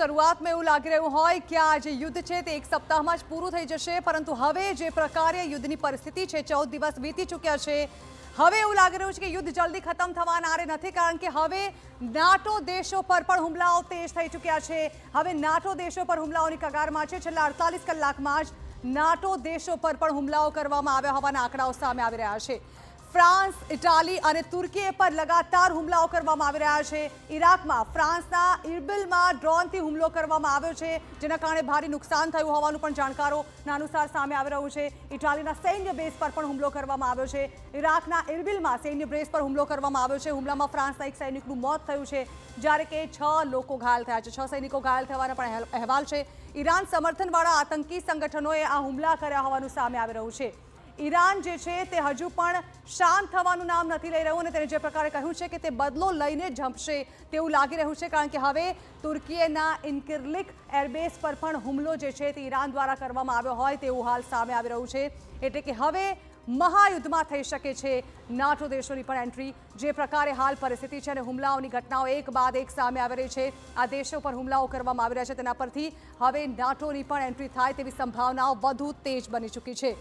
શરૂઆતમાં એવું લાગી રહ્યું હોય કે આ જે યુદ્ધ છે તે એક સપ્તાહમાં જ પૂરું થઈ જશે, પરંતુ હવે જે પ્રકારે યુદ્ધની પરિસ્થિતિ છે, 14 દિવસ વીતી ચૂક્યા છે, હવે એવું લાગી રહ્યું છે કે યુદ્ધ જલ્દી ખતમ થવાના આરે નથી, કારણ કે હવે નાટો દેશો પર પણ હુમલાઓ તેજ થઈ ચૂક્યા છે। હવે નાટો દેશો પર હુમલાઓની કગારમાં છે। છેલ્લા 48 કલાકમાં જ નાટો દેશો પર પણ હુમલાઓ કરવામાં આવ્યા હોવાના આંકડાઓ સામે આવી રહ્યા છે। ફ્રાન્સ, ઇટાલી અને તુર્કી પર લગાતાર હુમલાઓ કરવામાં આવી રહ્યા છે। ઇરાકમાં ફ્રાન્સના ઇર્બિલમાં ડ્રોનથી હુમલો કરવામાં આવ્યો છે, જેના કારણે ભારે નુકસાન થયું હોવાનું પણ જાણકારોના અનુસાર સામે આવી રહ્યું છે। ઇટાલીના સૈન્ય બેઝ પર પણ હુમલો કરવામાં આવ્યો છે। ઇરાકના ઇર્બિલમાં સૈન્ય બેઝ પર હુમલો કરવામાં આવ્યો છે। હુમલામાં ફ્રાન્સના એક સૈનિકનું મોત થયું છે, જ્યારે કે 6 લોકો ઘાયલ થયા છે। 6 સૈનિકો ઘાયલ થવાના પણ અહેવાલ છે। ઈરાન સમર્થનવાળા આતંકી સંગઠનોએ આ હુમલા કર્યા હોવાનું સામે આવી રહ્યું છે। ઈરાન જે છે તે હજુ પણ શાંત થવાનું નામ નથી લઈ રહ્યું અને તેને જે પ્રકારે કહ્યું છે કે તે બદલો લઈને જંપશે તેવું લાગી રહ્યું છે, કારણ કે હવે તુર્કીના ઇન્કિરલિક એરબેઝ પર પણ હુમલો જે છે તે ઈરાન દ્વારા કરવામાં આવ્યો હોય તેવું હાલ સામે આવી રહ્યું છે। એટલે કે હવે મહાયુદ્ધમાં થઈ શકે છે નાટો દેશોની પણ એન્ટ્રી। જે પ્રકારે હાલ પરિસ્થિતિ છે અને હુમલાઓની ઘટનાઓ એક બાદ એક સામે આવી રહી છે, આ દેશો પર હુમલાઓ કરવામાં આવી રહ્યા છે, તેના પરથી હવે નાટોની પણ એન્ટ્રી થાય તેવી સંભાવનાઓ વધુ તેજ બની ચૂકી છે।